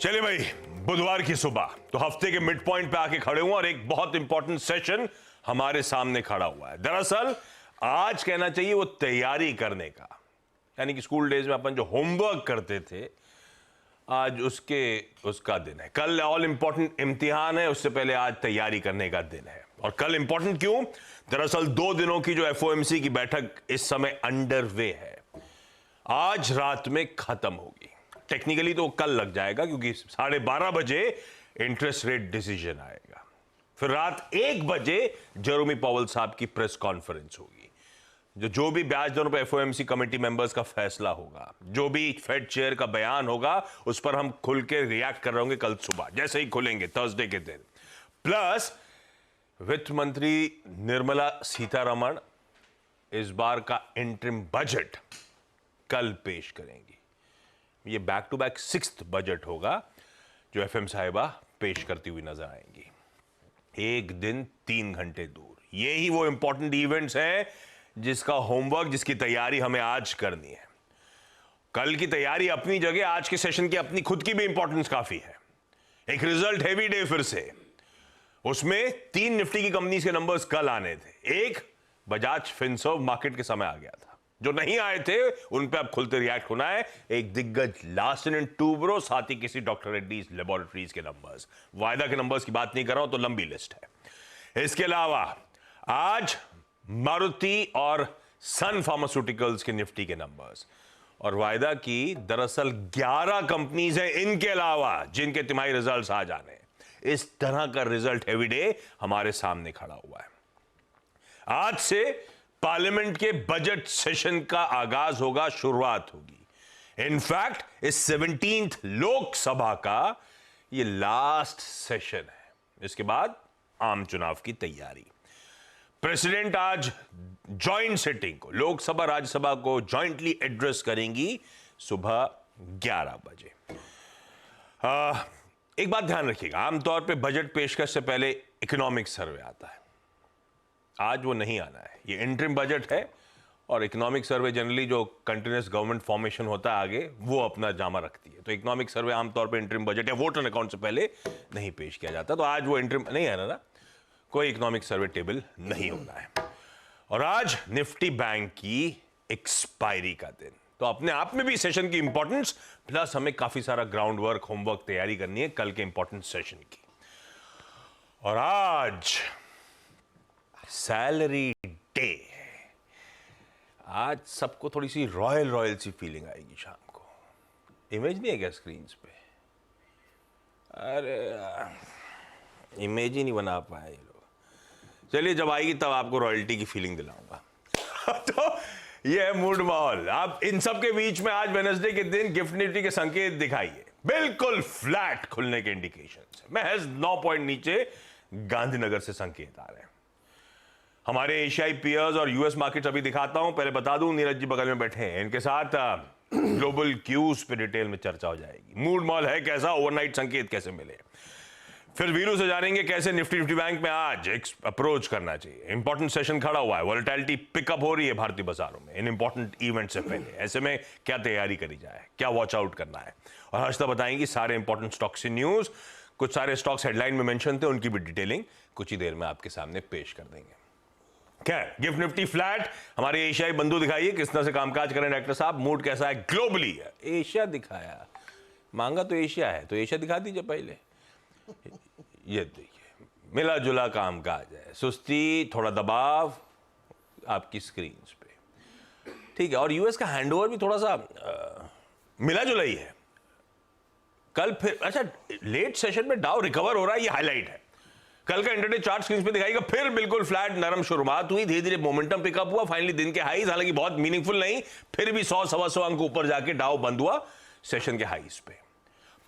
चलिए भाई, बुधवार की सुबह तो हफ्ते के मिड पॉइंट पे आके खड़े हुए और एक बहुत इंपॉर्टेंट सेशन हमारे सामने खड़ा हुआ है। दरअसल आज कहना चाहिए वो तैयारी करने का, यानी कि स्कूल डेज में अपन जो होमवर्क करते थे आज उसका दिन है। कल ऑल इंपॉर्टेंट इम्तिहान है, उससे पहले आज तैयारी करने का दिन है। और कल इंपॉर्टेंट क्यों? दरअसल 2 दिनों की जो एफओएमसी की बैठक इस समय अंडर वे है, आज रात में खत्म होगी। टेक्निकली तो कल लग जाएगा क्योंकि 12:30 बजे इंटरेस्ट रेट डिसीजन आएगा, फिर रात 1 बजे जेरोमी पॉवेल साहब की प्रेस कॉन्फ्रेंस होगी। जो भी ब्याज दरों पर एफओएमसी कमेटी मेंबर्स का फैसला होगा, जो भी फेड चेयर का बयान होगा, उस पर हम खुल के रिएक्ट कर रहे होंगे कल सुबह जैसे ही खुलेंगे थर्सडे के दिन। प्लस वित्त मंत्री निर्मला सीतारमण इस बार का इंटरिम बजट कल पेश करेंगी। ये back to back 6th budget होगा जो एफएम साहिबा पेश करती हुई नजर आएंगी। एक दिन 3 घंटे दूर, ये ही वो इंपॉर्टेंट इवेंट्स हैं जिसका होमवर्क, जिसकी तैयारी हमें आज करनी है। कल की तैयारी अपनी जगह, आज के सेशन की अपनी खुद की भी इंपॉर्टेंस काफी है। एक रिजल्ट हेवी डे फिर से, उसमें 3 निफ्टी की कंपनीज के नंबर्स कल आने थे। एक बजाज फिनसर्व मार्केट के समय आ गया था, जो नहीं आए थे उन पे अब खुलते रिएक्ट होना है। एक दिग्गज लार्सन एंड टूब्रो, साथ ही किसी डॉक्टर रेड्डीज लेबोरेटरीज के नंबर्स। वायदा के नंबर्स की बात नहीं कर रहा हूं तो लंबी लिस्ट है। इसके अलावा आज मारुति और सन फार्मास्यूटिकल्स के निफ्टी के नंबर्स, और वायदा की दरअसल 11 कंपनीज हैं इनके अलावा जिनके तिमाही रिजल्ट्स आ जाने। इस तरह का रिजल्ट हेवी डे हमारे सामने खड़ा हुआ है। आज से पार्लियामेंट के बजट सेशन का आगाज होगा, शुरुआत होगी। इनफैक्ट इस 17th लोकसभा का ये लास्ट सेशन है। इसके बाद आम चुनाव की तैयारी। प्रेसिडेंट आज जॉइंट सिटिंग को, लोकसभा राज्यसभा को जॉइंटली एड्रेस करेंगी सुबह 11 बजे। एक बात ध्यान रखिएगा, आमतौर पे बजट पेशकश से पहले इकोनॉमिक सर्वे आता है। आज वो नहीं आना है। ये इंटरिम बजट है और इकोनॉमिक सर्वे जनरली जो कंटिन्यूअस गवर्नमेंट फॉर्मेशन होता है आगे, वो अपना जामा रखती है। तो इकोनॉमिक सर्वे आमतौर पे इंटरिम बजट या वोट ऑन अकाउंट से पहले नहीं पेश किया जाता। तो आज वो इंटरिम नहीं है ना, कोई इकोनॉमिक सर्वे टेबल नहीं होना है। और आज निफ्टी बैंक की एक्सपायरी का दिन, तो अपने आप में भी सेशन की इंपॉर्टेंस, प्लस हमें काफी सारा ग्राउंड वर्क, होमवर्क तैयारी करनी है कल के इंपॉर्टेंट सेशन की। और आज सैलरी डे है। आज सबको थोड़ी सी रॉयल सी फीलिंग आएगी शाम को। इमेज नहीं है क्या स्क्रीन्स पे? अरे इमेज ही नहीं बना पाए ये लोग। चलिए जब आएगी तब आपको रॉयल्टी की फीलिंग दिलाऊंगा। तो ये है मूड माहौल। आप इन सब के बीच में आज वेडनेसडे के दिन गिफ्ट निफ्टी के संकेत दिखाइए, बिल्कुल फ्लैट खुलने के इंडिकेशंस। महज 9 पॉइंट नीचे गांधीनगर से संकेत आ रहे हैं। हमारे एशियाई पीयर्स और यूएस मार्केट्स अभी दिखाता हूं। पहले बता दूं, नीरज जी बगल में बैठे हैं, इनके साथ ग्लोबल क्यूज पे डिटेल में चर्चा हो जाएगी। मूड मॉल है कैसा, ओवरनाइट संकेत कैसे मिले, फिर वीरू से जानेंगे कैसे निफ्टी बैंक में आज अप्रोच करना चाहिए। इंपॉर्टेंट सेशन खड़ा हुआ है, वॉलेटिलिटी पिकअप हो रही है भारतीय बाजारों में इन इंपॉर्टेंट इवेंट से पहले। ऐसे में क्या तैयारी करी जाए, क्या वॉच आउट करना है। और हर्षदा बताएंगी सारे इंपॉर्टेंट स्टॉक्स की न्यूज। कुछ सारे स्टॉक्स हेडलाइन में मेंशन थे, उनकी भी डिटेलिंग कुछ ही देर में आपके सामने पेश कर देंगे। क्या गिफ्ट निफ्टी फ्लैट, हमारे एशियाई बंधु दिखाइए किस तरह से कामकाज करें डायरेक्टर साहब। मूड कैसा है ग्लोबली? एशिया दिखाया, मांगा तो एशिया है, तो एशिया दिखा दीजिए पहले। ये देखिए मिला जुला कामकाज है, सुस्ती, थोड़ा दबाव आपकी स्क्रीन पे, ठीक है। और यूएस का हैंडओवर भी थोड़ा सा मिला जुला ही है। कल फिर अच्छा लेट सेशन में डाउ रिकवर हो रहा है, ये हाईलाइट है। कल का इंटरडे चार्ट स्क्रीन पे दिखाएगा, फिर बिल्कुल फ्लैट नरम शुरुआत हुई, धीरे धीरे मोमेंटम पिकअप हुआ, फाइनली दिन के हाईज, हालांकि बहुत मीनिंगफुल नहीं, फिर भी 100-125 अंक ऊपर जाके डाउ बंद हुआ सेशन के हाईज पे।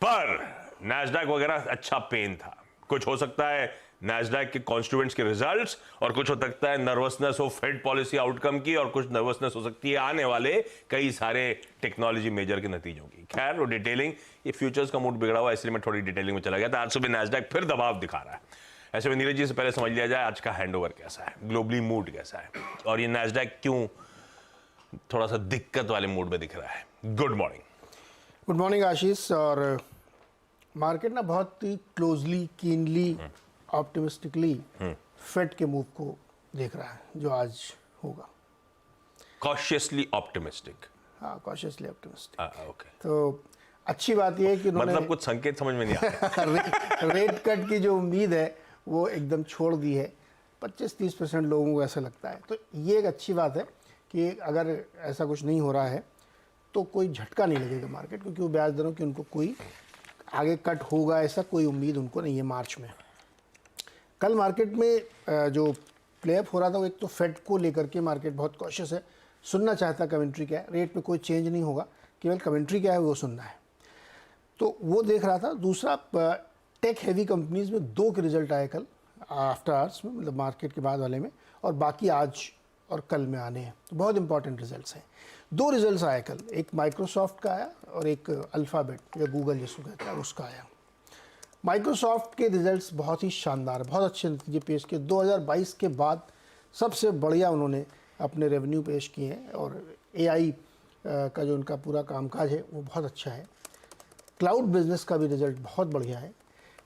पर नैस्डैक वगैरह अच्छा पेन था। कुछ हो सकता है नैस्डैक के कॉन्स्टिट्यूएंट्स के रिजल्ट्स, और कुछ हो सकता है नर्वसनेस हो फेड पॉलिसी आउटकम की, और कुछ नर्वसनेस हो सकती है आने वाले कई सारे टेक्नोलॉजी मेजर के नतीजों की। खैर वो डिटेलिंग, ये फ्यूचर्स का मूड बिगड़ा हुआ, इसलिए मैं थोड़ी डिटेलिंग में चला गया था। आज सुबह नैस्डैक फिर दबाव दिखा रहा है। ऐसे में नीरज जी से पहले समझ लिया जाए आज का हैंडओवर कैसा है, ग्लोबली मूड कैसा है, और ये नैस्डैक क्यों थोड़ा सा दिक्कत वाले मूड में दिख रहा है। Good morning. Good morning Ashish. और मार्केट ना बहुत ही क्लोजली, कीनली, ऑप्टिमिस्टिकली फेड के मूव को देख रहा है जो आज होगा। Cautiously optimistic. हाँ, कॉशियसली ऑप्टिमिस्टिक। ओके, तो अच्छी बात यह है कि उन्होंने मतलब कुछ संकेत समझ में नहीं आया। रेट कट की जो उम्मीद है वो एकदम छोड़ दी है। 25-30% लोगों को ऐसा लगता है। तो ये एक अच्छी बात है कि अगर ऐसा कुछ नहीं हो रहा है तो कोई झटका नहीं लगेगा मार्केट, क्योंकि वो ब्याज दरों की उनको कोई आगे कट होगा ऐसा कोई उम्मीद उनको नहीं है मार्च में। कल मार्केट में जो प्ले अप हो रहा था वो एक तो फेड को लेकर के मार्केट बहुत कॉशियस है, सुनना चाहता कमेंट्री क्या है, रेट में कोई चेंज नहीं होगा, केवल कमेंट्री क्या है वो सुनना है, तो वो देख रहा था। दूसरा, टेक हैवी कंपनीज में 2 के रिजल्ट आए कल आफ्टर आवर्स में, मतलब मार्केट के बाद वाले में, और बाकी आज और कल में आने हैं। तो बहुत इंपॉर्टेंट रिजल्ट्स हैं। 2 रिजल्ट्स आए कल, एक माइक्रोसॉफ्ट का आया और एक अल्फ़ाबेट या गूगल जिसको कहते हैं उसका आया। माइक्रोसॉफ्ट के रिजल्ट्स बहुत ही शानदार, बहुत अच्छे नतीजे पेश किए। 2022 के बाद सबसे बढ़िया उन्होंने अपने रेवेन्यू पेश किए हैं और एआई का जो उनका पूरा कामकाज है वो बहुत अच्छा है। क्लाउड बिजनेस का भी रिजल्ट बहुत बढ़िया है।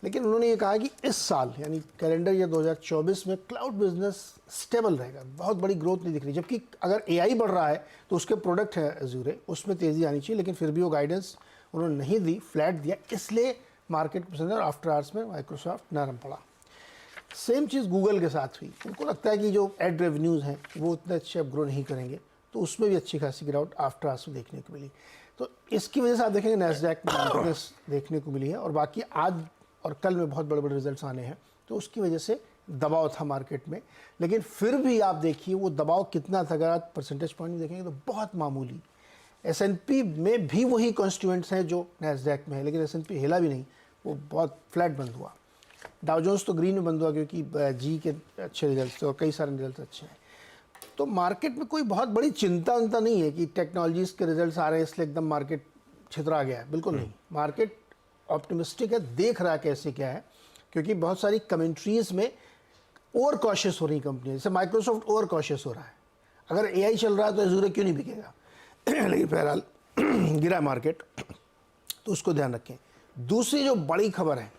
लेकिन उन्होंने ये कहा कि इस साल यानी कैलेंडर ईयर 2024 में क्लाउड बिजनेस स्टेबल रहेगा, बहुत बड़ी ग्रोथ नहीं दिख रही। जबकि अगर एआई बढ़ रहा है तो उसके प्रोडक्ट है अज़ूर, उसमें तेज़ी आनी चाहिए, लेकिन फिर भी वो गाइडेंस उन्होंने नहीं दी, फ्लैट दिया, इसलिए मार्केट पसंद है और आफ्टर आवर्स में माइक्रोसॉफ्ट नरम पड़ा। सेम चीज़ गूगल के साथ हुई। उनको लगता है कि जो एड रेवेन्यूज़ हैं वो उतने अच्छे अब ग्रो नहीं करेंगे, तो उसमें भी अच्छी खासी गिरावट आफ्टर आवर्स में देखने को मिली। तो इसकी वजह से आप देखेंगे नैस्डैक में वीकनेस देखने को मिली है, और बाकी आज और कल में बहुत बड़े बड़े रिजल्ट्स आने हैं, तो उसकी वजह से दबाव था मार्केट में। लेकिन फिर भी आप देखिए वो दबाव कितना था, अगर आप परसेंटेज पॉइंट देखेंगे तो बहुत मामूली। S&P में भी वही कॉन्स्टिट्यूएंट्स हैं जो नैस्डैक में है, लेकिन S&P हिला भी नहीं, वो बहुत फ्लैट बंद हुआ। डाउ जोन्स तो ग्रीन में बंद हुआ क्योंकि जी के अच्छे रिजल्ट थे और कई सारे रिजल्ट अच्छे हैं। तो मार्केट में कोई बहुत बड़ी चिंता नहीं है कि टेक्नोलॉजीज के रिजल्ट्स आ रहे हैं इसलिए एकदम मार्केट छितरा गया है, बिल्कुल नहीं। मार्केट ऑप्टिमिस्टिक है, देख रहा है कैसे क्या है, क्योंकि बहुत सारी कमेंट्रीज में ओवर कॉशियस हो रही कंपनी, जैसे माइक्रोसॉफ्ट ओवर कॉशियस हो रहा है। अगर एआई चल रहा है तो अज़ूर क्यों नहीं बिकेगा लेकिन बहरहाल गिरा मार्केट, तो उसको ध्यान रखें। दूसरी जो बड़ी खबर है,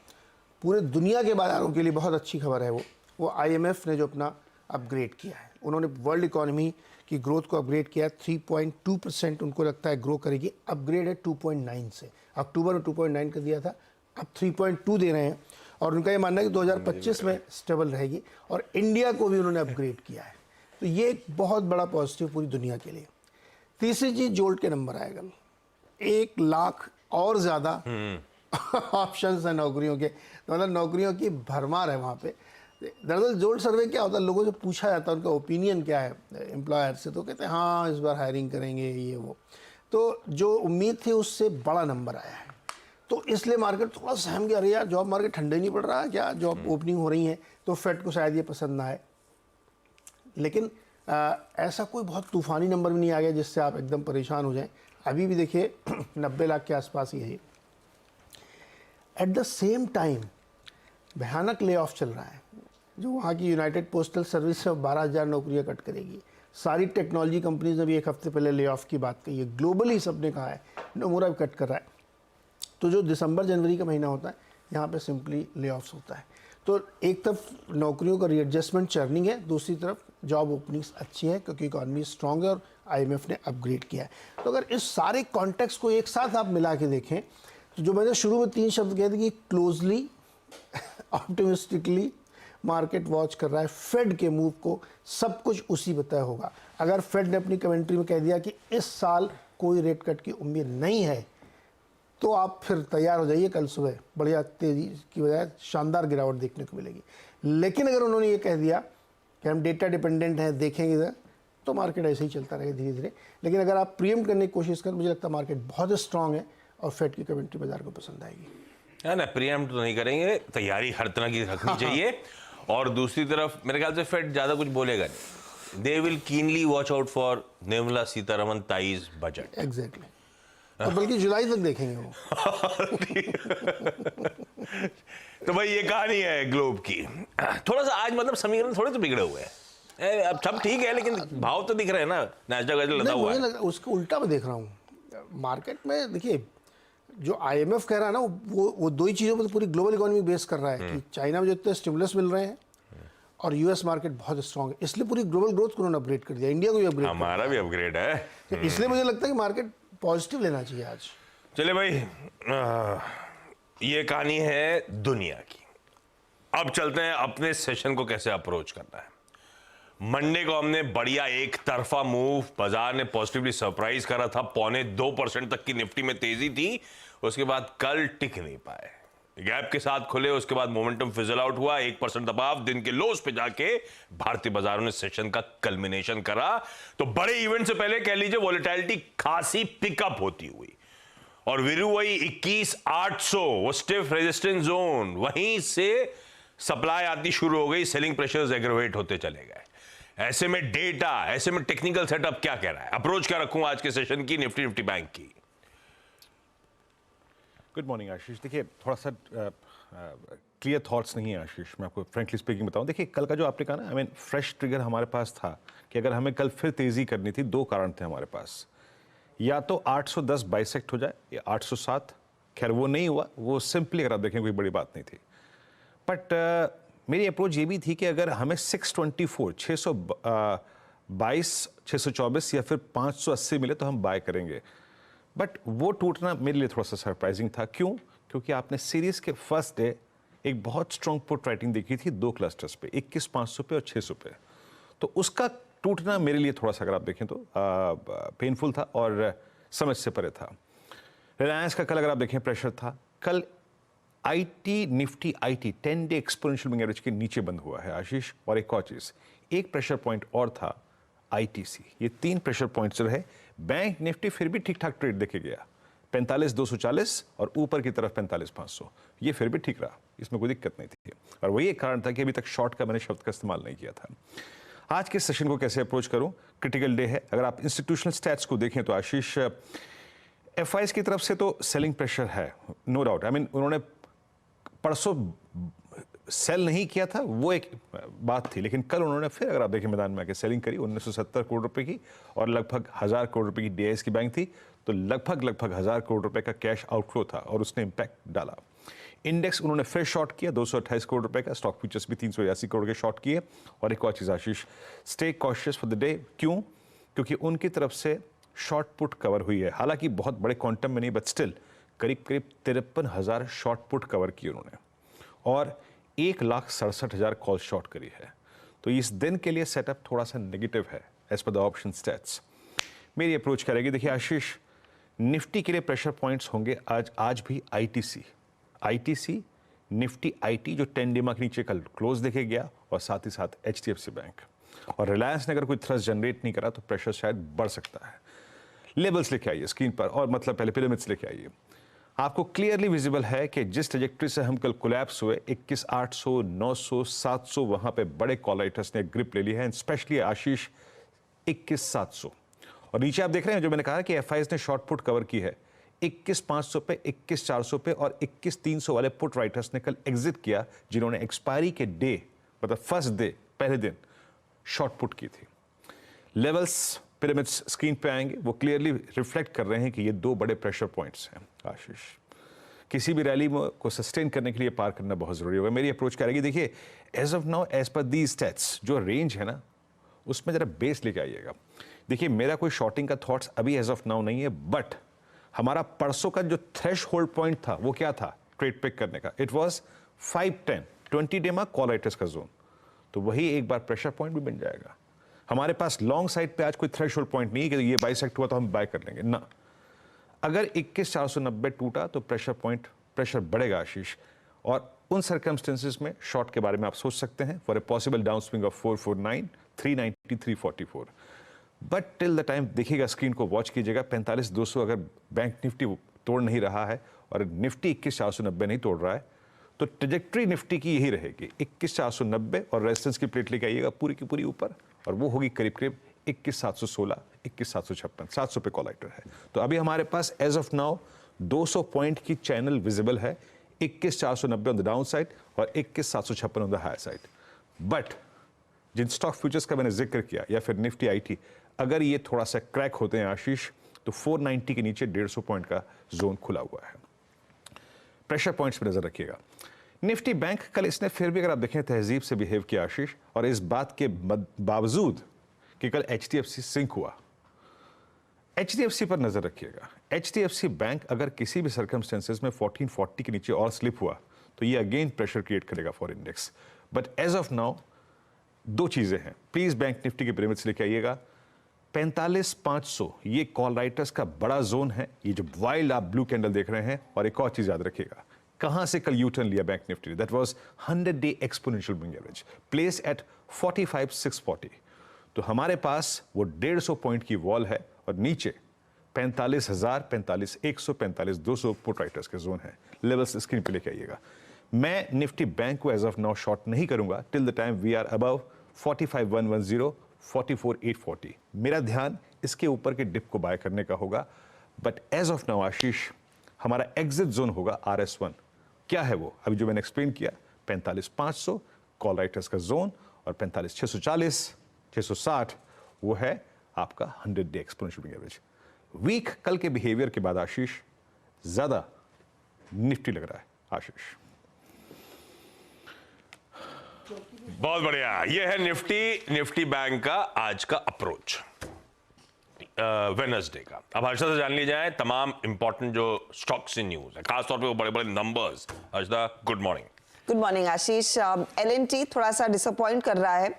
पूरे दुनिया के बाजारों के लिए बहुत अच्छी खबर है, वो IMF ने जो अपना अपग्रेड किया है। उन्होंने वर्ल्ड इकोनॉमी की ग्रोथ को अपग्रेड किया। 3.2% उनको लगता है ग्रो करेगी, अपग्रेड है 2.9 से। अक्टूबर में 2.9 का दिया था, अब 3.2 दे रहे हैं, और उनका ये मानना है कि 2025 में स्टेबल रहेगी। और इंडिया को भी उन्होंने अपग्रेड किया है, तो ये एक बहुत बड़ा पॉजिटिव पूरी दुनिया के लिए। तीसरी चीज, जोल्ट के नंबर आएगा 1 लाख और ज़्यादा ऑप्शंस हैं नौकरियों के, तो मतलब नौकरियों की भरमार है वहाँ पे। दरअसल जोल्ट सर्वे क्या होता है, लोगों से पूछा जाता है उनका ओपिनियन क्या है एम्प्लॉयर से, तो कहते हैं हाँ इस बार हायरिंग करेंगे ये वो। तो जो उम्मीद थी उससे बड़ा नंबर आया है, तो इसलिए मार्केट थोड़ा सहम गया। अरे यार जॉब मार्केट ठंडे नहीं पड़ रहा है क्या, जॉब ओपनिंग हो रही है, तो फेड को शायद ये पसंद ना आए। लेकिन ऐसा कोई बहुत तूफानी नंबर भी नहीं आ गया जिससे आप एकदम परेशान हो जाएं। अभी भी देखिए 90 लाख के आसपास ही है। एट द सेम टाइम भयानक ले ऑफ चल रहा है, जो वहाँ की यूनाइटेड पोस्टल सर्विस से 12,000 नौकरियां कट करेगी। सारी टेक्नोलॉजी कंपनीज ने भी एक हफ्ते पहले ले ऑफ की बात कही है, ग्लोबली सबने कहा है, नोमुरा भी कट कर रहा है। तो जो दिसंबर जनवरी का महीना होता है यहाँ पे सिंपली ले ऑफ्स होता है। तो एक तरफ नौकरियों का रीएडजस्टमेंट चर्निंग है, दूसरी तरफ जॉब ओपनिंग्स अच्छी है क्योंकि इकॉनमी स्ट्रांग है और IMF ने अपग्रेड किया है। तो अगर इस सारे कॉन्टेक्स्ट को एक साथ आप मिला के देखें, तो जो मैंने शुरू में 3 शब्द कहे थे कि क्लोजली ऑप्टिमिस्टिकली मार्केट वॉच कर रहा है, फेड के मूव को सब कुछ उसी बताया होगा। अगर फेड ने अपनी कमेंट्री में कह दिया कि इस साल कोई रेट कट की उम्मीद नहीं है, तो आप फिर तैयार हो जाइए, कल सुबह बढ़िया तेजी की बजाय शानदार गिरावट देखने को मिलेगी। लेकिन अगर उन्होंने ये कह दिया कि हम डेटा डिपेंडेंट हैं, देखेंगे इधर, तो मार्केट ऐसे ही चलता रहेगा धीरे धीरे। लेकिन अगर आप प्रीएम्प्ट करने की कोशिश करें, मुझे लगता है मार्केट बहुत स्ट्रांग है और फेड की कमेंट्री बाजार को पसंद आएगी। है ना, प्रीएम्प्ट तो नहीं करेंगे, तैयारी हर तरह की रखनी चाहिए। और दूसरी तरफ मेरे ख्याल से फेड ज्यादा कुछ बोलेगा नहीं, they will keenly watch out for Nirmala Sitharaman ताईज बजट। एग्जैक्टली, तो बल्कि जुलाई तक देखेंगे वो। तो भाई ये कहानी है ग्लोब की। थोड़ा सा आज मतलब समीकरण थोड़े तो बिगड़े हुए हैं, अब सब ठीक है लेकिन भाव तो दिख रहे हैं ना, नैस्डैक लदा हुआ है। उसको उल्टा मैं देख रहा हूँ मार्केट में। देखिए जो IMF कह रहा है ना, वो दो ही चीज़ों पर तो पूरी ग्लोबल इकोनॉमी बेस कर रहा है कि चाइना में जो इतने स्टिमुलस मिल रहे हैं और US मार्केट बहुत स्ट्रांग है, इसलिए पूरी ग्लोबल ग्रोथ को उन्होंने अपग्रेड कर दिया, इंडिया को भी अपग्रेड हमारा भी अपग्रेड है। तो इसलिए मुझे लगता है कि मार्केट पॉजिटिव लेना चाहिए आज। चले भाई, ये कहानी है दुनिया की। अब चलते हैं अपने सेशन को कैसे अप्रोच करना है। मंडे को हमने बढ़िया एक तरफा मूव, बाजार ने पॉजिटिवली सरप्राइज करा था, 0.25% तक की निफ्टी में तेजी थी। उसके बाद कल टिक नहीं पाए, गैप के साथ खुले, उसके बाद मोमेंटम फिजल आउट हुआ, 1% दबाव, दिन के लोस पे जाके भारतीय बाजारों ने सेशन का कल्मिनेशन करा। तो बड़े इवेंट से पहले कह लीजिए वॉलेटिलिटी खासी पिकअप होती हुई, और वीरू वही 21,800 वो स्टिफ रेजिस्टेंस जोन, वहीं से सप्लाई आती शुरू हो गई, सेलिंग प्रेशर्स एग्रेवेट होते चले गए। ऐसे में डेटा, ऐसे में टेक्निकल सेटअप क्या कह रहा है, अप्रोच क्या रखूं आज के सेशन की निफ्टी बैंक की? गुड मॉर्निंग आशीष। देखिए, थोड़ा सा क्लियर थॉट्स नहीं है आशीष, मैं आपको फ्रेंकली स्पीकिंग बताऊं। देखिए, कल का जो आपने कहा ना, आई मीन फ्रेश ट्रिगर हमारे पास था कि अगर हमें कल फिर तेजी करनी थी, दो कारण थे हमारे पास। या तो 810 बाइसेक्ट हो जाए या 807, खैर वो नहीं हुआ, वो सिंपली अगर आप देखें कोई बड़ी बात नहीं थी। बट मेरी अप्रोच ये भी थी कि अगर हमें 624, 622, 624 या फिर 580 मिले तो हम बाय करेंगे। बट वो टूटना मेरे लिए थोड़ा सा सरप्राइजिंग था। क्यों? क्योंकि आपने सीरीज के फर्स्ट डे एक बहुत स्ट्रॉन्ग पुट राइटिंग देखी थी दो क्लस्टर्स पे, 21,500 पे और 600 पे। तो उसका टूटना मेरे लिए थोड़ा सा अगर आप देखें तो पेनफुल था और समझ से परे था। रिलायंस का कल अगर आप देखें प्रेशर था। कल IT, Nifty IT 10 day exponential moving average के नीचे बंद हुआ है आशीष। और एक और चीज़, एक प्रेशर पॉइंट और था आईटीसी। ये तीन प्रेशर पॉइंट्स रहे। बैंक निफ्टी फिर भी ठीक ठाक ट्रेड देखे गया, 45,240 और ऊपर की तरफ 45,500, ये फिर भी ठीक रहा, इसमें कोई दिक्कत नहीं थी। और वही एक कारण था कि अभी तक शॉर्ट का मैंने शब्द का इस्तेमाल नहीं किया था। आज के सेशन को कैसे अप्रोच करूं? क्रिटिकल डे है। अगर आप इंस्टीट्यूशनल स्टैट्स को देखें तो आशीष, एफआईज की तरफ से तो सेलिंग प्रेशर है, नो डाउट। आई मीन उन्होंने परसों सेल नहीं किया था, वो एक बात थी, लेकिन कल उन्होंने फिर अगर आप देखें मैदान में आके सेलिंग करी 1970 करोड़ रुपए की, और लगभग 1000 करोड़ रुपए की डीआईएस की बैंक थी, तो लगभग 1000 करोड़ रुपए का कैश आउटफ्लो था और उसने इंपैक्ट डाला। इंडेक्स उन्होंने फिर शॉर्ट किया 228 करोड़ रुपए का, स्टॉक फ्यूचर्स भी 380 करोड़ के शॉर्ट किए। और एक और चीज़ Ashish, stay cautious for the day. क्यों? क्योंकि उनकी तरफ से शॉर्ट पुट कवर हुई है, हालांकि बहुत बड़े क्वांटम में नहीं, बट स्टिल करीब 53,000 शॉर्ट पुट कवर की उन्होंने, और 1,67,000 कॉल शॉर्ट करी है। तो इस दिन के लिए सेटअप थोड़ा सा नेगेटिव है as per the option stats. मेरी अप्रोच क्या रहेगी? देखिए आशीष, निफ्टी के लिए प्रेशर पॉइंट्स होंगे आज भी आईटीसी, निफ्टी आईटी जो 10 डे के नीचे कल क्लोज देखे गया, और साथ ही साथ एचडीएफसी बैंक। और रिलायंस ने अगर कोई थ्रस्ट जनरेट नहीं करा तो प्रेशर शायद बढ़ सकता है। लेबल्स लेके आइए स्क्रीन पर, और मतलब पहले पिरामिड्स लेके आइए। आपको क्लियरली विजिबल है कि जिस ट्रजेक्टरी से हम कल कोलैप्स हुए, 21,800, 900, 700, वहां पे बड़े कॉल राइटर्स ने ग्रिप ले ली है, स्पेशली आशीष 21,700। और नीचे आप देख रहे हैं जो मैंने कहा कि एफआईज ने शॉर्ट पुट कवर की है 21,500 पे, 21,400 पे, और 21,300 वाले पुट राइटर्स ने कल एग्जिट किया, जिन्होंने एक्सपायरी के डे, मतलब फर्स्ट डे, पहले दिन शॉर्ट पुट की थी। लेवल्स पिरामिड्स स्क्रीन पे आएंगे, वो क्लियरली रिफ्लेक्ट कर रहे हैं कि ये दो बड़े प्रेशर पॉइंट्स हैं आशीष। किसी भी रैली को सस्टेन करने के लिए पार करना बहुत जरूरी होगा। मेरी अप्रोच क्या रहेगी? देखिए, as of now, as per the stats, जो रेंज है ना, उसमें जरा बेस लेके आइएगा। देखिए, मेरा कोई शॉर्टिंग का थॉट्स अभी एज ऑफ नाउ नहीं है, बट हमारा परसों का जो थ्रेश होल्ड पॉइंट था वो क्या था ट्रेड पिक करने का? It was 510, 20 day call writers का जोन। तो वही एक बार प्रेशर पॉइंट भी बन जाएगा। हमारे पास लॉन्ग साइड पे आज कोई थ्रेशोल्ड पॉइंट नहीं है कि ये बाइसेक्ट हुआ तो हम बाय कर लेंगे ना। अगर 21,490 टूटा तो प्रेशर बढ़ेगा आशीष, और उन सर्कमस्टेंसेस में शॉर्ट के बारे में आप सोच सकते हैं for a possible down swing of 449, 390, 344। But till the time देखिएगा, स्क्रीन को वॉच कीजिएगा, 45,200 अगर बैंक निफ्टी तोड़ नहीं रहा है और निफ्टी 21,490 नहीं तोड़ रहा है, तो ट्रेजेक्ट्री निफ्टी की यही रहेगी 21,490, और रेजिस्टेंस की प्लेट लेके आइएगा पूरी की पूरी ऊपर, और वो होगी करीब करीब 21,716, 21,756, 700 पे कॉल राइटर है। तो अभी हमारे पास एज ऑफ नाउ 200 पॉइंट की चैनल विजिबल है, 21,490 ऑन द डाउन साइड और 21,756 on the high side. But जिन स्टॉक फ्यूचर्स का मैंने जिक्र किया, या फिर निफ्टी आईटी, अगर ये थोड़ा सा क्रैक होते हैं आशीष, तो 490 के नीचे 150 पॉइंट का जोन खुला हुआ है। प्रेशर पॉइंट्स पर नजर रखिएगा। निफ्टी बैंक कल इसने फिर भी अगर आप देखें तहजीब से बिहेव किया आशीष, और इस बात के बावजूद कि कल HDFC सिंक हुआ। HDFC पर नजर रखिएगा। HDFC बैंक अगर किसी भी सर्कमस्टेंसेस में 1440 के नीचे और स्लिप हुआ तो ये अगेन प्रेशर क्रिएट करेगा for index. But as of now दो चीजें हैं, प्लीज बैंक निफ्टी के पिरामिड से लेके आइएगा। 45,500 ये कॉल राइटर्स का बड़ा जोन है, ये जो वाइल्ड आप ब्लू कैंडल देख रहे हैं। और एक और चीज याद रखिएगा, कहां से कल यू टर्न लिया bank Nifty, that was 100-day exponential moving average place at 45,640। तो हमारे पास वो 150 पॉइंट की वॉल है और नीचे 45,000, 45,100, 45,200 पुट राइटर्स के जोन है। लेवल्स स्क्रीन पे लेके आइएगा। मैं निफ्टी बैंक को एज ऑफ नाउ शॉर्ट नहीं करूंगा till the time we are above 45,110, 44,840। मेरा ध्यान इसके ऊपर के डिप को बाय करने का होगा। बट एज ऑफ नाउ आशीष, हमारा एग्जिट जोन होगा RS1। क्या है वो? अभी जो मैंने एक्सप्लेन किया, 45,500 कॉल राइटर्स का जोन और 45,640, 660 वो है आपका 100-day exponential moving average. Week कल के बिहेवियर के बाद आशीष ज्यादा निफ्टी लग रहा है आशीष। बहुत बढ़िया, ये है निफ्टी बैंक का आज का अप्रोच वेडनेसडे का। अब हर्षदा से जान ली जाए तमाम इंपॉर्टेंट जो स्टॉक्स इन न्यूज है, खासतौर पे वो बड़े बड़े numbers. Harshada, good morning. Good morning Ashish. L&T थोड़ा सा डिसअपॉइंट कर रहा है।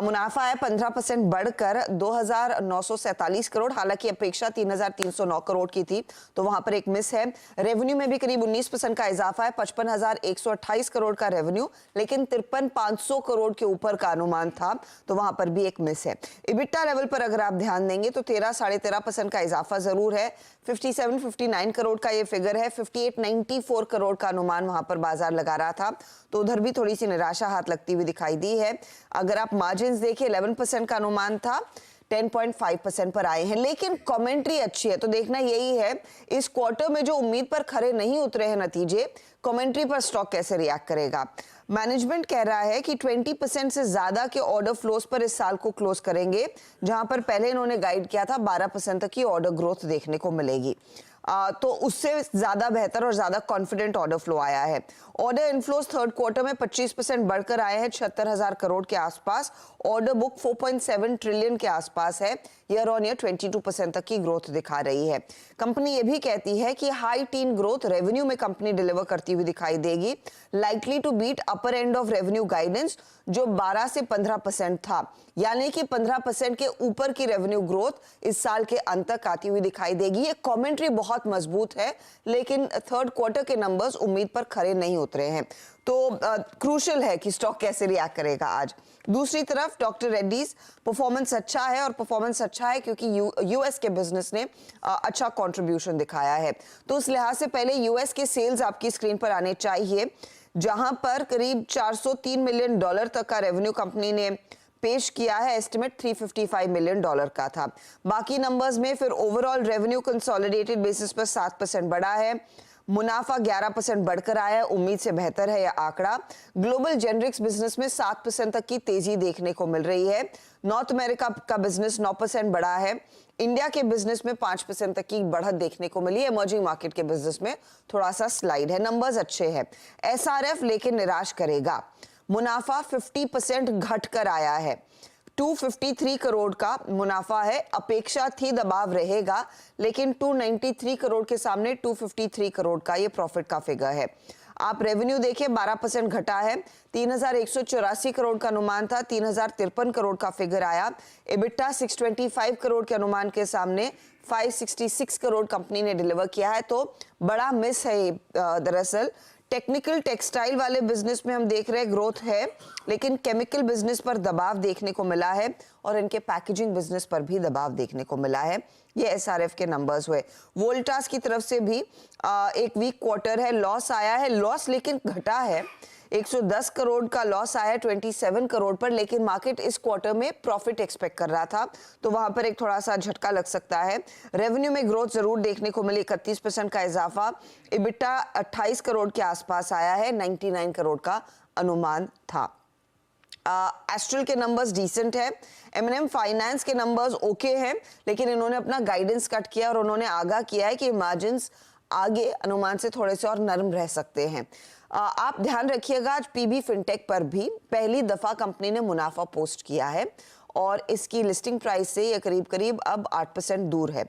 मुनाफा है 15% बढ़कर 2,947 करोड़, हालांकि अपेक्षा 3,309 करोड़ की थी, तो वहां पर एक मिस है। रेवेन्यू में भी करीब 19% का इजाफा है, 55,128 करोड़ का रेवेन्यू, लेकिन 53,500 करोड़ के ऊपर का अनुमान था, तो वहां पर भी एक मिस है। इबिटा लेवल पर अगर आप ध्यान देंगे तो 13-13.5% का इजाफा जरूर है। 57-59 करोड़ का ये फिगर है। 58-94 करोड़ का अनुमान वहां पर बाजार लगा रहा था, तो उधर भी थोड़ी सी निराशा हाथ लगती हुई दिखाई दी है। अगर आप मार्जिन्स देखिए, 11% का अनुमान था, 10.5% पर आए हैं, लेकिन कमेंट्री अच्छी है। तो देखना यही है इस क्वार्टर में जो उम्मीद पर खरे नहीं उतरे हैं नतीजे, कमेंट्री पर स्टॉक कैसे रिएक्ट करेगा। मैनेजमेंट कह रहा है कि 20% से ज्यादा के ऑर्डर फ्लोज पर इस साल को क्लोज करेंगे, जहां पर पहले इन्होंने गाइड किया था 12% तक की ऑर्डर ग्रोथ देखने को मिलेगी। तो उससे ज्यादा बेहतर और ज्यादा कॉन्फिडेंट ऑर्डर फ्लो आया है। ऑर्डर इनफ्लोज थर्ड क्वार्टर में 25% बढ़कर आए हैं 76,000 करोड़ के आसपास। ऑर्डर बुक 4.7 ट्रिलियन के आसपास है, ईयर ऑन ईयर 22% तक की ग्रोथ दिखा रही है। कंपनी ये भी कहती है कि हाई टीन ग्रोथ रेवेन्यू में कंपनी डिलीवर करती हुई दिखाई देगी, likely to beat upper end of revenue guidance जो 12 से 15% था, यानी कि 15% के ऊपर की रेवेन्यू ग्रोथ इस साल के अंत तक आती हुई दिखाई देगी। ये कमेंट्री बहुत मजबूत है, लेकिन थर्ड क्वार्टर के नंबर्स उम्मीद पर खरे नहीं उतरे हैं, तो क्रूशियल है कि स्टॉक कैसे रिएक्ट करेगा आज। दूसरी तरफ डॉक्टर रेड्डीज परफॉर्मेंस अच्छा है, और परफॉर्मेंस अच्छा है क्योंकि यूएस के बिजनेस ने अच्छा कंट्रीब्यूशन दिखाया है। तो उस लिहाज से पहले यूएस के सेल्स आपकी स्क्रीन पर आने चाहिए, जहां पर करीब $403 मिलियन तक का रेवेन्यू कंपनी ने पेश किया है। एस्टिमेट $355 मिलियन का था। बाकी नंबर्स में फिर ओवरऑल रेवेन्यू कंसोलिडेटेड बेसिस पर 7% बढ़ा है, मुनाफा 11% बढ़कर आया है, उम्मीद से बेहतर है यह आंकड़ा। ग्लोबल जेनरिक्स बिजनेस में 7% तक की तेजी देखने को मिल रही है। नॉर्थ अमेरिका का बिजनेस 9% बढ़ा है। इंडिया के बिजनेस में 5% तक की बढ़त देखने को मिली है। इमर्जिंग मार्केट के बिजनेस में थोड़ा सा स्लाइड है। नंबर्स अच्छे हैं। SRF लेकिन निराश करेगा। मुनाफा 50% घटकर आया है, 253 करोड़ का मुनाफा है। अपेक्षा थी दबाव रहेगा, लेकिन 293 करोड़ के सामने 253 करोड़ का ये प्रॉफिट का फिगर है। आप रेवेन्यू देखिए, 12% घटा है। 3,184 करोड़ का अनुमान था, 3,053 करोड़ का फिगर आया। इबिटा 625 करोड़ के अनुमान के सामने 566 करोड़ कंपनी ने डिलीवर किया है, तो बड़ा मिस है दरअसल। टेक्निकल टेक्सटाइल वाले बिजनेस में हम देख रहे हैं ग्रोथ है, लेकिन केमिकल बिजनेस पर दबाव देखने को मिला है, और इनके पैकेजिंग बिजनेस पर भी दबाव देखने को मिला है। ये SRF के नंबर्स हुए। वोल्टास की तरफ से भी एक वीक क्वार्टर है, लॉस आया है, लॉस लेकिन घटा है। 110 करोड़ का लॉस आया 27 करोड़ पर, लेकिन मार्केट इस क्वार्टर में प्रॉफिट एक्सपेक्ट कर रहा था, तो वहां पर एक थोड़ा सा झटका लग सकता है। रेवेन्यू में ग्रोथ जरूर देखने को मिली, 31% का इजाफा। इबिटा 28 करोड़ के आसपास आया है, 99 करोड़ का अनुमान था। एस्ट्रल के नंबर्स डिसेंट है। M&M फाइनेंस के नंबर्स ओके हैं, लेकिन इन्होंने अपना गाइडेंस कट किया और उन्होंने आगाह किया है कि मार्जिन्स आगे अनुमान से थोड़े से और नरम रह सकते हैं। आप ध्यान रखिएगा, आज पीबी फिनटेक पर भी पहली दफा कंपनी ने मुनाफा पोस्ट किया है और इसकी लिस्टिंग प्राइस से ये करीब करीब अब 8% दूर है।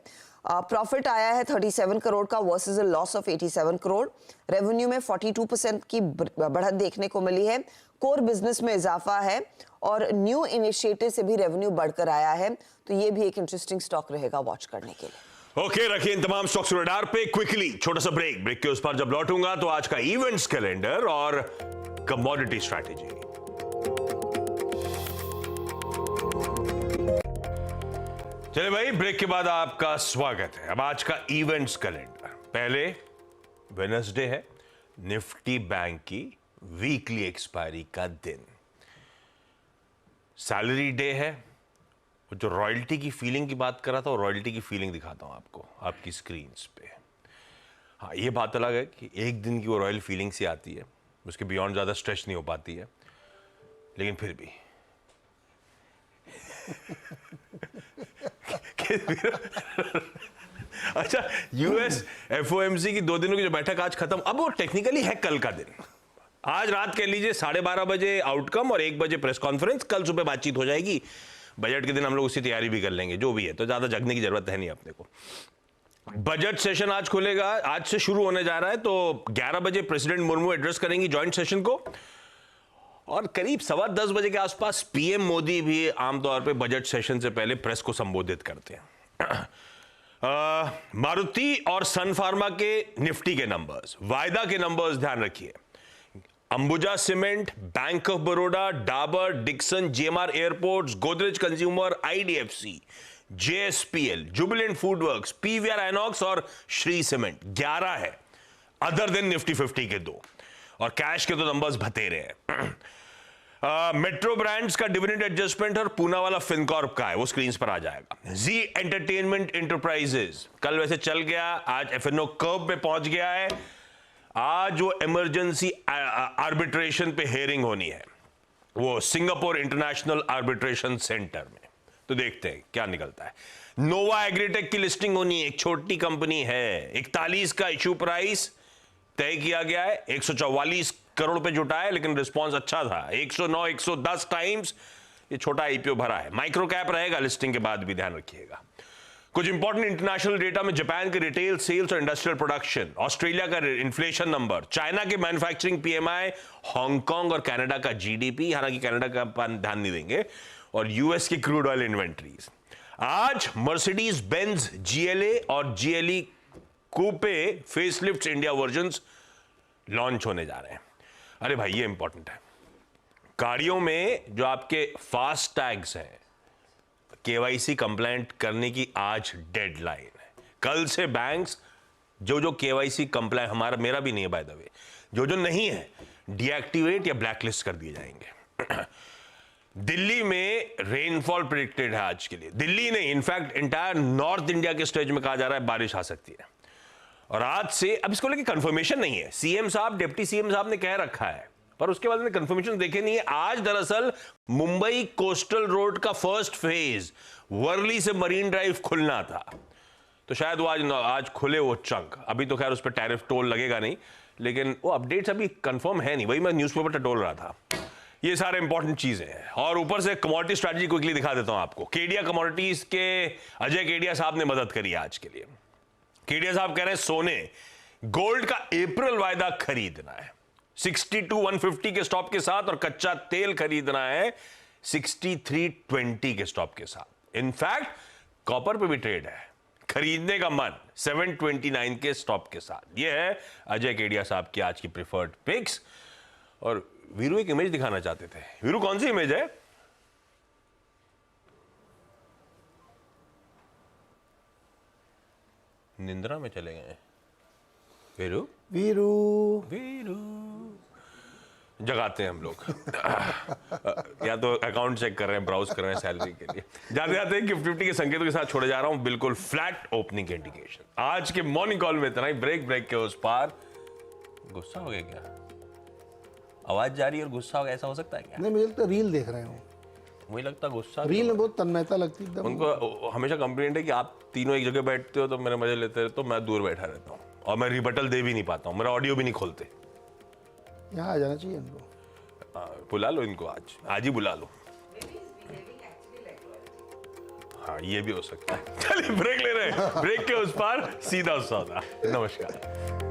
प्रॉफिट आया है 37 करोड़ का versus a loss of 87 crore. Revenue में 42% की बढ़त देखने को मिली है। कोर बिजनेस में इजाफा है और न्यू इनिशिएटिव से भी रेवेन्यू बढ़कर आया है, तो ये भी एक इंटरेस्टिंग स्टॉक रहेगा वॉच करने के लिए। ओके, रखिए इन तमाम स्टॉक्स रडार पे। क्विकली छोटा सा ब्रेक के उस पर जब लौटूंगा तो आज का इवेंट्स कैलेंडर और कमोडिटी स्ट्रैटेजी। चलिए भाई, ब्रेक के बाद आपका स्वागत है। अब आज का इवेंट्स कैलेंडर। पहले वेडनेसडे है, निफ्टी बैंक की वीकली एक्सपायरी का दिन। सैलरी डे है, वो जो रॉयल्टी की फीलिंग की बात कर रहा था, वो रॉयल्टी की फीलिंग दिखाता हूं आपको आपकी स्क्रीन्स पे। हाँ, ये बात अलग है कि एक दिन की वो रॉयल फीलिंग सी आती है, उसके बियॉन्ड ज़्यादा स्ट्रेच नहीं हो पाती है, लेकिन फिर भी अच्छा, यूएस एफओएमसी की 2 दिनों की जो बैठक आज खत्म, अब वो टेक्निकली है कल का दिन। आज रात कह लीजिए 12:30 बजे आउटकम और 1 बजे प्रेस कॉन्फ्रेंस। कल सुबह बातचीत हो जाएगी। बजट के दिन हम लोग उसकी तैयारी भी कर लेंगे, जो भी है, तो ज्यादा जगने की जरूरत है नहीं अपने को। बजट सेशन आज खुलेगा, आज से शुरू होने जा रहा है। तो 11 बजे प्रेसिडेंट मुर्मू एड्रेस करेंगी जॉइंट सेशन को और करीब 10:15 बजे के आसपास पीएम मोदी भी आमतौर पे बजट सेशन से पहले प्रेस को संबोधित करते हैं। मारुति और सन फार्मा के निफ्टी के नंबर्स, वायदा के नंबर्स ध्यान रखिए। Ambuja cement, bank of Baroda, Dabur, Dixon, GMR airports, Godrej consumer, IDFC, JSPL, Jubilant FoodWorks, PVR INOX और श्री सीमेंट 11 है। अदर देन निफ्टी 50 के 2 और कैश के तो नंबर्स भतेरे हैं। मेट्रो ब्रांड्स का डिविडेंड एडजस्टमेंट और पूना वाला फिनकॉर्प का है, वो स्क्रीन पर आ जाएगा। जी एंटरटेनमेंट एंटरप्राइजेस कल वैसे चल गया, आज एफएनओ कर्व पे पहुंच गया है। आज वो इमरजेंसी आर्बिट्रेशन पे हेयरिंग होनी है, वो सिंगापुर इंटरनेशनल आर्बिट्रेशन सेंटर में, तो देखते हैं क्या निकलता है। नोवा एग्रीटेक की लिस्टिंग होनी है, एक छोटी कंपनी है। 41 का इशू प्राइस तय किया गया है, 144 करोड़ पे जुटा है, लेकिन रिस्पांस अच्छा था। 109 110 टाइम्स ये छोटा आईपीओ भरा है। माइक्रो कैप रहेगा लिस्टिंग के बाद भी, ध्यान रखिएगा। कुछ इंपॉर्टेंट इंटरनेशनल डेटा में जापान के रिटेल सेल्स और इंडस्ट्रियल प्रोडक्शन, ऑस्ट्रेलिया का इन्फ्लेशन नंबर, चाइना के मैन्युफैक्चरिंग पीएमआई, हांगकांग और कनाडा का जीडीपी, हालांकि कनाडा का ध्यान नहीं देंगे, और यूएस की क्रूड ऑयल इन्वेंट्रीज। आज मर्सिडीज बेंज जीएलए और जीएलई कूपे फेसलिफ्ट इंडिया वर्जन्स लॉन्च होने जा रहे हैं। अरे भाई, ये इंपॉर्टेंट है। गाड़ियों में जो आपके फास्ट टैग्स हैं, केवाईसी कंप्लायंट करने की आज डेडलाइन है। कल से बैंक्स जो केवाईसी कंप्लायंट, मेरा भी नहीं है बाय द वे, जो नहीं है, डीएक्टिवेट या ब्लैकलिस्ट कर दिए जाएंगे। दिल्ली में रेनफॉल प्रिडिक्टेड है आज के लिए। दिल्ली नहीं, इनफैक्ट इंटायर नॉर्थ इंडिया के स्टेज में कहा जा रहा है बारिश आ सकती है। और आज से, अब इसको लेके कंफर्मेशन नहीं है, सीएम साहब, डिप्टी सीएम साहब ने कह रखा है, पर उसके बाद में कंफर्मेशन देखे नहीं है। आज दरअसल मुंबई कोस्टल रोड का फर्स्ट फेज वर्ली से मरीन ड्राइव खुलना था, तो शायद वो आज खुले वो चंक। अभी तो खैर उस पर टैरिफ टोल लगेगा नहीं, लेकिन वो अपडेट्स अभी कंफर्म है नहीं, वही मैं न्यूज़पेपर टटोल रहा था। ये सारे इंपॉर्टेंट चीजें हैं। और ऊपर से कमोडिटी स्ट्रैटेजी क्विकली दिखा देता हूं आपको। केडिया कमोडिटीज के अजय केडिया साहब ने मदद करी आज के लिए। केडिया साहब कह रहे हैं सोने, गोल्ड का अप्रैल वायदा खरीदना है 62,150 के स्टॉप के साथ, और कच्चा तेल खरीदना है 6320 के स्टॉप के साथ। इनफैक्ट कॉपर पे भी ट्रेड है, खरीदने का मन 729 के स्टॉप के साथ। यह है अजय केडिया साहब की आज की प्रिफर्ड पिक्स। और वीरू एक इमेज दिखाना चाहते थे। वीरू, कौन सी इमेज है? निंद्रा में चले गए वीरू। वीरू वीरू जगाते हैं हम लोग। या तो अकाउंट चेक कर रहे हैं, ब्राउज कर रहे हैं सैलरी के लिए। जाते जाते गिफ्ट 50 के संकेतों के साथ छोड़े जा रहा हूं, बिल्कुल फ्लैट ओपनिंग के इंडिकेशन। आज के मॉर्निंग कॉल में इतना ही। ब्रेक के उस पार। गुस्सा हो गया क्या? आवाज जा रही है और गुस्सा हो गया, ऐसा हो सकता है क्या? नहीं, मुझे लगता है रील देख रहे हो। मुझे लगता गुस्सा, रील में बहुत तन्मयता लगती है एकदम। उनको हमेशा कंप्लेंट है कि आप तीनों एक जगह बैठते हो तो मेरे मजे लेते हो, तो मैं दूर बैठा रहता हूँ। और मैं रिबटल दे भी नहीं पाता हूं, मेरा ऑडियो भी नहीं खोलते। यहाँ आ जाना चाहिए इनको। बुला लो इनको, आज ही बुला लो। हाँ ये भी हो सकता है। चलिए ब्रेक ले रहे हैं, ब्रेक के उस पार सीधा सौदा। नमस्कार।